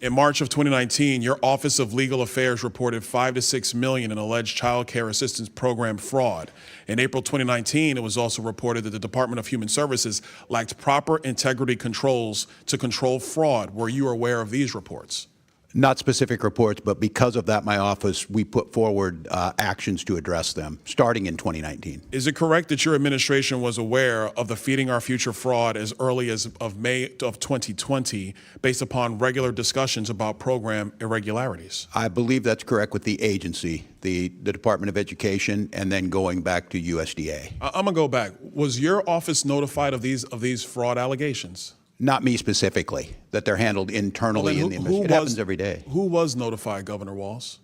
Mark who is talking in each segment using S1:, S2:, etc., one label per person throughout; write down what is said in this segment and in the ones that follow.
S1: In March of 2019, your Office of Legal Affairs reported $5 to $6 million in alleged child care assistance program fraud. In April 2019, it was also reported that the Department of Human Services lacked proper integrity controls to control fraud. Were you aware of these reports?
S2: Not specific reports, but because of that, my office, we put forward actions to address them, starting in 2019.
S1: Is it correct that your administration was aware of the Feeding Our Future fraud as early as of May of 2020, based upon regular discussions about program irregularities?
S2: I believe that's correct with the agency, the Department of Education, and then going back to USDA.
S1: I'm gonna go back. Was your office notified of these fraud allegations?
S2: Not me specifically, that they're handled internally in the administration. It happens every day.
S1: Who was notified, Governor Walz?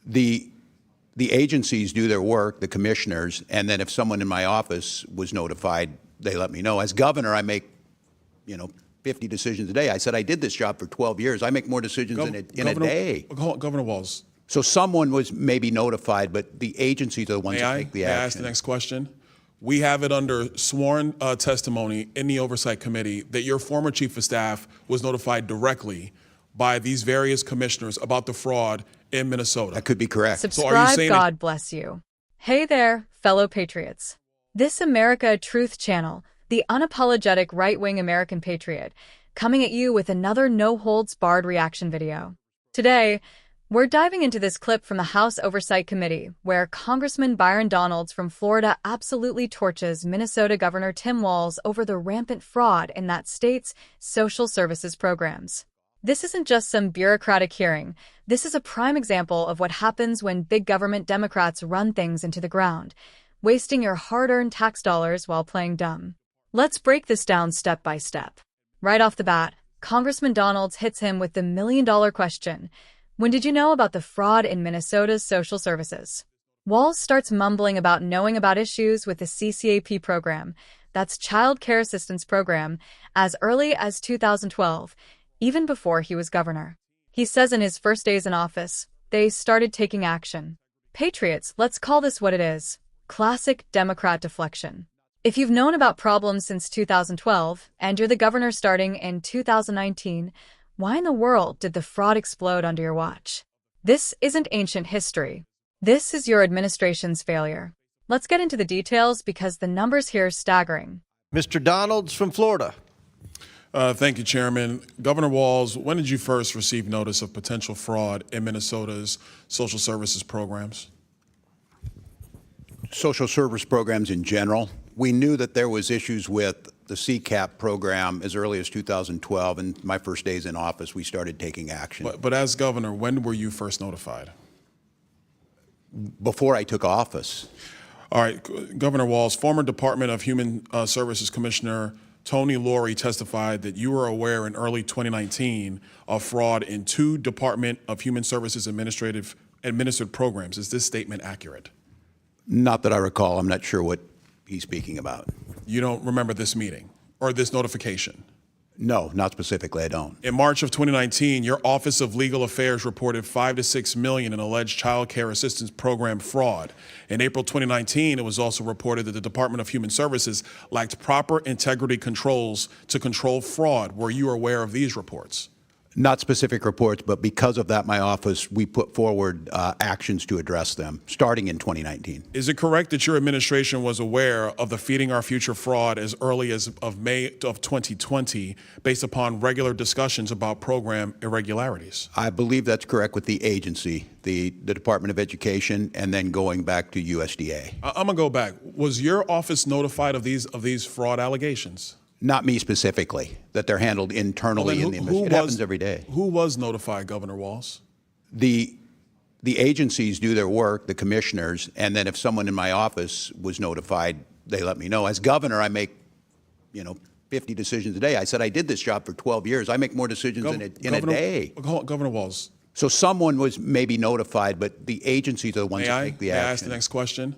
S2: The agencies do their work, the commissioners, and then if someone in my office was notified, they let me know. As governor, I make, 50 decisions a day. I said I did this job for 12 years. I make more decisions in a day.
S1: Governor Walz.
S2: So someone was maybe notified, but the agencies are the ones that take the action.
S1: May I ask the next question? We have it under sworn testimony in the Oversight Committee that your former chief of staff was notified directly by these various commissioners about the fraud in Minnesota.
S2: That could be correct.
S3: Subscribe, so are you saying God bless you. Hey there, fellow patriots. This America Truth Channel, the unapologetic right-wing American patriot, coming at you with another no-holds-barred reaction video. Today, we're diving into this clip from the House Oversight Committee, where Congressman Byron from Florida absolutely torches Minnesota Governor Tim Walz over the rampant fraud in that state's social services programs. This isn't just some bureaucratic hearing. This is a prime example of what happens when big government Democrats run things into the ground, wasting your hard-earned tax dollars while playing dumb. Let's break this down step by step. Right off the bat, Congressman Donalds hits him with the million-dollar question. When did you know about the fraud in Minnesota's social services? Walz starts mumbling about knowing about issues with the CCAP program, that's Child Care Assistance Program, as early as 2012, even before he was governor. He says in his first days in office, they started taking action. Patriots, let's call this what it is. Classic Democrat deflection. If you've known about problems since 2012, and you're the governor starting in 2019, why in the world did the fraud explode under your watch? This isn't ancient history. This is your administration's failure. Let's get into the details because the numbers here are staggering.
S4: Mr. Donalds from Florida.
S1: Thank you, Chairman. Governor Walz, when did you first receive notice of potential fraud in Minnesota's social services programs?
S2: Social service programs in general. We knew that there was issues with the CCAP program as early as 2012, and my first days in office, we started taking action.
S1: But as governor, when were you first notified?
S2: Before I took office.
S1: All right, Governor Walz, former Department of Human Services Commissioner Tony Laurie testified that you were aware in early 2019 of fraud in 2 Department of Human Services administered programs. Is this statement accurate?
S2: Not that I recall. I'm not sure what he's speaking about.
S1: You don't remember this meeting or this notification?
S2: No, not specifically, I don't.
S1: In March of 2019, your Office of Legal Affairs reported $5 to $6 million in alleged child care assistance program fraud. In April 2019, it was also reported that the Department of Human Services lacked proper integrity controls to control fraud. Were you aware of these reports?
S2: Not specific reports, but because of that, my office, we put forward actions to address them, starting in 2019.
S1: Is it correct that your administration was aware of the Feeding Our Future fraud as early as of May of 2020, based upon regular discussions about program irregularities?
S2: I believe that's correct with the agency, the Department of Education, and then going back to USDA.
S1: I'm gonna go back. Was your office notified of these fraud allegations?
S2: Not me specifically, that they're handled internally in the administration. It happens every day.
S1: Who was notified, Governor Walz?
S2: The agencies do their work, the commissioners, and then if someone in my office was notified, they let me know. As governor, I make, 50 decisions a day. I said I did this job for 12 years. I make more decisions in a day.
S1: Governor Walz.
S2: So someone was maybe notified, but the agencies are the ones that take the action.
S1: May I ask the next question?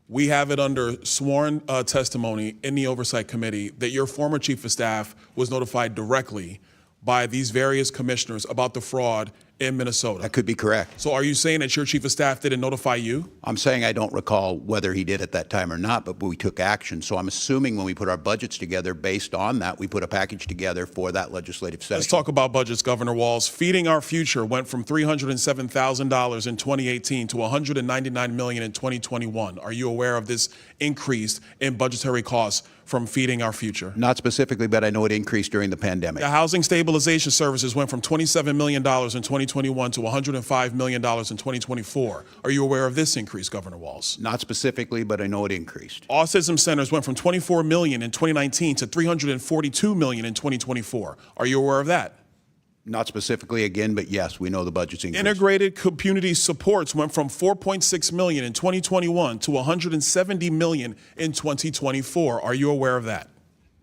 S1: We have it under sworn testimony in the Oversight Committee that your former chief of staff was notified directly by these various commissioners about the fraud in Minnesota.
S2: That could be correct.
S1: So are you saying that your chief of staff didn't notify you?
S2: I'm saying I don't recall whether he did at that time or not, but we took action. So I'm assuming when we put our budgets together, based on that, we put a package together for that legislative session.
S1: Let's talk about budgets, Governor Walz. Feeding Our Future went from $307,000 in 2018 to $199 million in 2021. Are you aware of this increase in budgetary costs from Feeding Our Future?
S2: Not specifically, but I know it increased during the pandemic.
S1: The Housing Stabilization Services went from $27 million in 2021 to $105 million in 2024. Are you aware of this increase, Governor Walz?
S2: Not specifically, but I know it increased.
S1: Autism centers went from $24 million in 2019 to $342 million in 2024. Are you aware of that?
S2: Not specifically again, but yes, we know the budget's increased.
S1: Integrated community supports went from $4.6 million in 2021 to $170 million in 2024. Are you aware of that?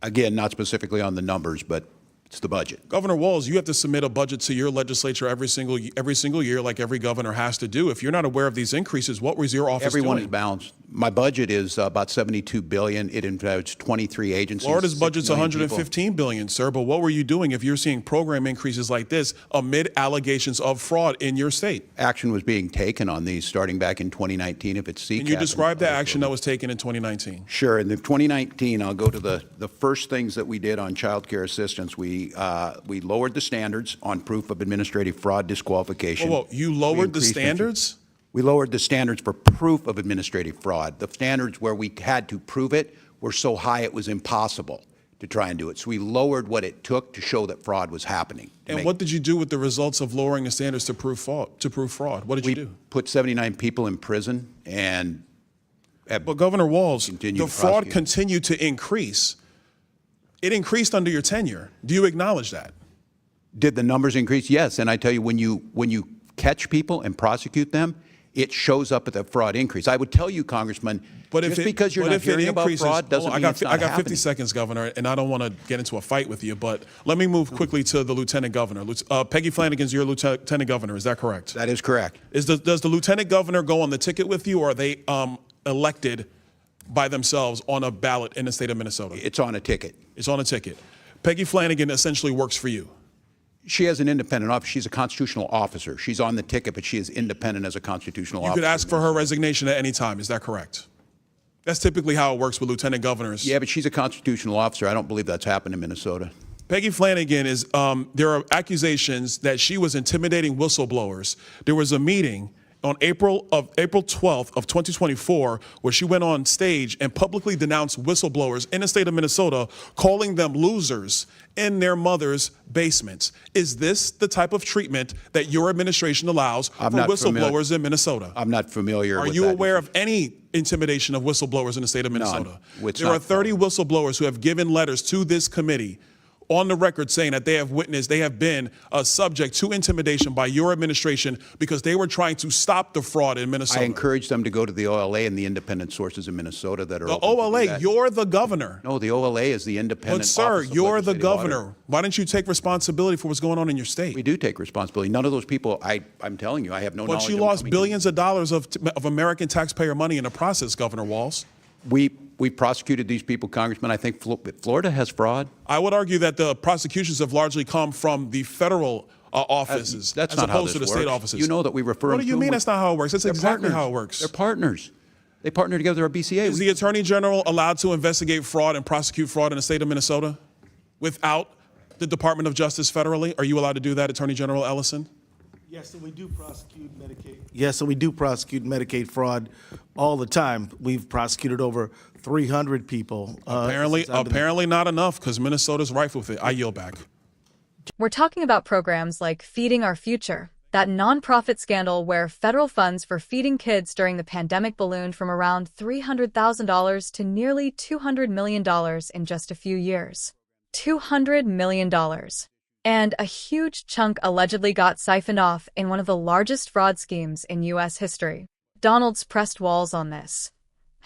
S2: Again, not specifically on the numbers, but it's the budget.
S1: Governor Walz, you have to submit a budget to your legislature every single year, like every governor has to do. If you're not aware of these increases, what was your office
S2: Everyone
S1: doing?
S2: is balanced. My budget is about $72 billion. It includes 23 agencies.
S1: Florida's budget's
S2: 6 million people.
S1: $115 billion, sir. But what were you doing if you're seeing program increases like this amid allegations of fraud in your state?
S2: Action was being taken on these starting back in 2019. If it's CCAP.
S1: Can you describe the action that was taken in 2019?
S2: Sure. In the 2019, I'll go to the first things that we did on child care assistance. We lowered the standards on proof of administrative fraud disqualification.
S1: Whoa, you lowered the standards?
S2: We lowered the standards for proof of administrative fraud. The standards where we had to prove it were so high it was impossible to try and do it. So we lowered what it took to show that fraud was happening.
S1: And what did you do with the results of lowering the standards to prove fraud? What did you do?
S2: We put 79 people in prison and
S1: But Governor Walz,
S2: Continue
S1: the
S2: to
S1: fraud
S2: prosecute.
S1: continued to increase. It increased under your tenure. Do you acknowledge that?
S2: did the numbers increase? Yes. And I tell you, when you catch people and prosecute them, it shows up at the fraud increase. I would tell you, Congressman, just because you're not hearing about fraud doesn't mean it's not
S1: I got 50
S2: happening.
S1: seconds, Governor, and I don't want to get into a fight with you, but let me move quickly to the Lieutenant Governor. Peggy Flanagan's your Lieutenant Governor, is that correct?
S2: That is correct.
S1: Does the Lieutenant Governor go on the ticket with you, or are they elected by themselves on a ballot in the state of Minnesota?
S2: It's on a ticket.
S1: It's on a ticket. Peggy Flanagan essentially works for you.
S2: She has an independent office. She's a constitutional officer. She's on the ticket, but she is independent as a constitutional officer.
S1: You could ask for her resignation at any time. Is that correct? That's typically how it works with lieutenant governors.
S2: Yeah, but she's a constitutional officer. I don't believe that's happened in Minnesota.
S1: Peggy Flanagan is, there are accusations that she was intimidating whistleblowers. There was a meeting on April 12th of 2024, where she went on stage and publicly denounced whistleblowers in the state of Minnesota, calling them losers in their mother's basements. Is this the type of treatment that your administration allows for whistleblowers in Minnesota?
S2: I'm not familiar with that.
S1: Are you aware of any intimidation of whistleblowers in the state of Minnesota? There are 30 whistleblowers who have given letters to this committee on the record saying that they have been subject to intimidation by your administration because they were trying to stop the fraud in Minnesota.
S2: I encourage them to go to the OLA and the independent sources in Minnesota that are
S1: the
S2: open to do
S1: OLA,
S2: that.
S1: you're the governor.
S2: No, the OLA is the independent
S1: But sir,
S2: office of
S1: you're the
S2: legislative
S1: governor.
S2: audit.
S1: Why don't you take responsibility for what's going on in your state?
S2: We do take responsibility. None of those people, I'm telling you, I have no knowledge
S1: But you
S2: of them
S1: lost
S2: coming
S1: billions of dollars of American taxpayer money in the process, Governor Walz.
S2: We prosecuted these people, Congressman. I think Florida has fraud.
S1: I would argue that the prosecutions have largely come from the federal offices
S2: That's
S1: as
S2: not how
S1: opposed
S2: this
S1: to the
S2: works.
S1: state offices.
S2: You know that we refer
S1: What
S2: them
S1: do
S2: to
S1: you
S2: them
S1: mean
S2: with-
S1: that's not how it works? That's
S2: They're
S1: exactly
S2: partners.
S1: how it works.
S2: They're partners. They partner together. Our BCA.
S1: Is the Attorney General allowed to investigate fraud and prosecute fraud in the state of Minnesota without the Department of Justice federally? Are you allowed to do that, Attorney General Ellison?
S5: Yes, and we do prosecute Medicaid. Yes, and we do prosecute Medicaid fraud all the time. We've prosecuted over 300 people.
S1: Apparently not enough, because Minnesota's rife with it. I yield back.
S3: We're talking about programs like Feeding Our Future, that nonprofit scandal where federal funds for feeding kids during the pandemic ballooned from around $300,000 to nearly $200 million in just a few years. $200 million. And a huge chunk allegedly got siphoned off in one of the largest fraud schemes in U.S. history. Donald's pressed Walz on this.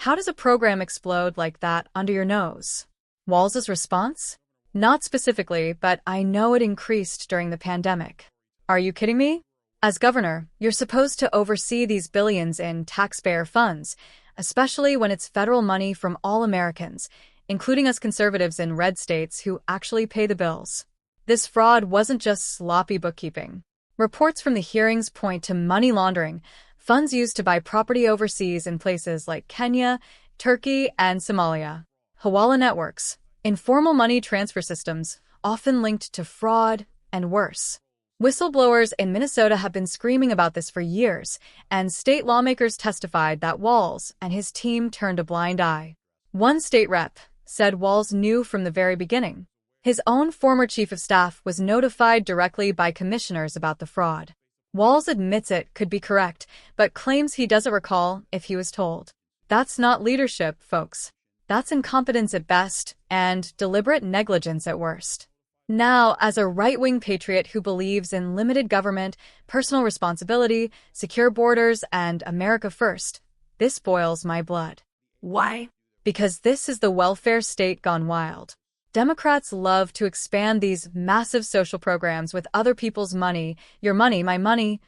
S3: How does a program explode like that under your nose? Walz's response? Not specifically, but I know it increased during the pandemic. Are you kidding me? As governor, you're supposed to oversee these billions in taxpayer funds, especially when it's federal money from all Americans, including us conservatives in red states who actually pay the bills. This fraud wasn't just sloppy bookkeeping. Reports from the hearings point to money laundering, funds used to buy property overseas in places like Kenya, Turkey, and Somalia. Hawala networks, informal money transfer systems, often linked to fraud and worse. Whistleblowers in Minnesota have been screaming about this for years, and state lawmakers testified that Walz and his team turned a blind eye. One state rep said Walz knew from the very beginning. His own former chief of staff was notified directly by commissioners about the fraud. Walz admits it could be correct, but claims he doesn't recall if he was told. That's not leadership, folks. That's incompetence at best and deliberate negligence at worst. Now, as a right-wing patriot who believes in limited government, personal responsibility, secure borders, and America first, this boils my blood. Why? Because this is the welfare state gone wild. Democrats love to expand these massive social programs with other people's money, your money, my money,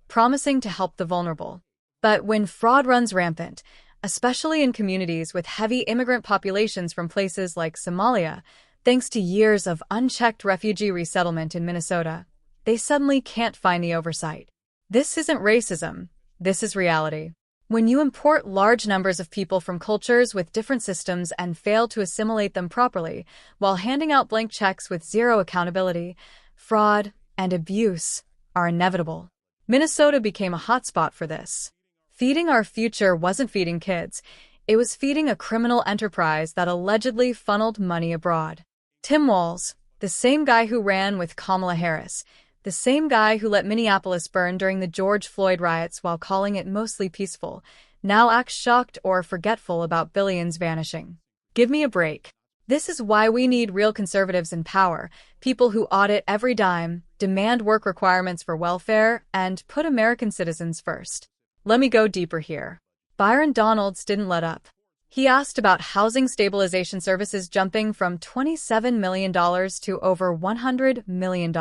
S3: promising to help the vulnerable. But when fraud runs rampant, especially in communities with heavy immigrant populations from places like Somalia, thanks to years of unchecked refugee resettlement in Minnesota, they suddenly can't find the oversight. This isn't racism. This is reality. When you import large numbers of people from cultures with different systems and fail to assimilate them properly, while handing out blank checks with zero accountability, fraud and abuse are inevitable. Minnesota became a hotspot for this. Feeding our future wasn't feeding kids. It was feeding a criminal enterprise that allegedly funneled money abroad. Tim Walz, the same guy who ran with Kamala Harris, the same guy who let Minneapolis burn during the George Floyd riots while calling it mostly peaceful, now acts shocked or forgetful about billions vanishing. Give me a break. This is why we need real conservatives in power, people who audit every dime, demand work requirements for welfare, and put American citizens first. Let me go deeper here. Byron didn't let up. He asked about housing stabilization services jumping from $27 million to over $100 million.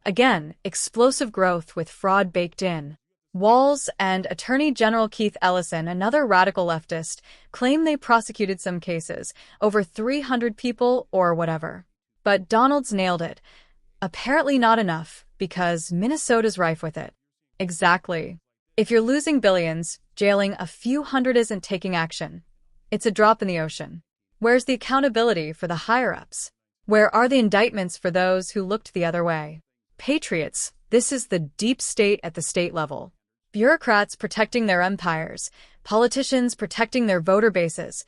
S3: Again, explosive growth with fraud baked in. Walz and Attorney General Keith Ellison, another radical leftist, claim they prosecuted some cases, over 300 people or whatever. But Donald's nailed it. Apparently not enough, because Minnesota's rife with it. Exactly. If you're losing billions, jailing a few hundred isn't taking action. It's a drop in the ocean. Where's the accountability for the higher-ups? Where are the indictments for those who looked the other way? Patriots, this is the deep state at the state level. Bureaucrats protecting their empires, politicians protecting their voter bases,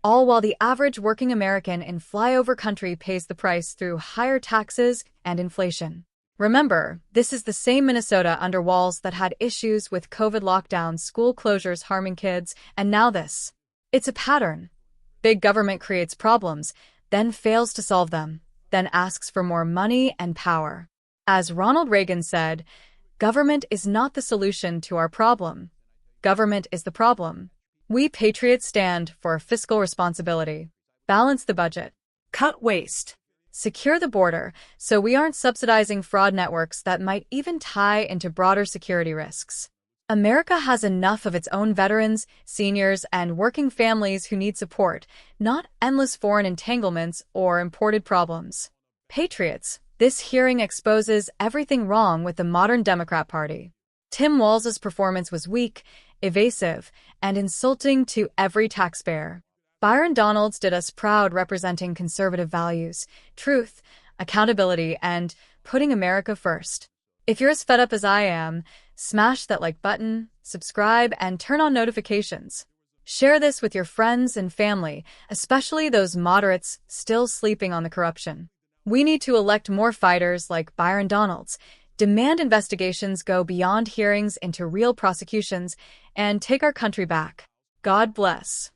S3: all while the average working American in flyover country pays the price through higher taxes and inflation. Remember, this is the same Minnesota under Walz that had issues with COVID lockdowns, school closures harming kids, and now this. It's a pattern. Big government creates problems, then fails to solve them, then asks for more money and power. As Ronald Reagan said, government is not the solution to our problem. Government is the problem. We patriots stand for fiscal responsibility. Balance the budget. Cut waste. Secure the border so we aren't subsidizing fraud networks that might even tie into broader security risks. America has enough of its own veterans, seniors, and working families who need support, not endless foreign entanglements or imported problems. Patriots, this hearing exposes everything wrong with the modern Democrat Party. Tim Walz's performance was weak, evasive, and insulting to every taxpayer. Byron did us proud representing conservative values, truth, accountability, and putting America first. If you're as fed up as I am, smash that like button, subscribe, and turn on notifications. Share this with your friends and family, especially those moderates still sleeping on the corruption. We need to elect more fighters like Byron demand investigations go beyond hearings into real prosecutions, and take our country back. God bless.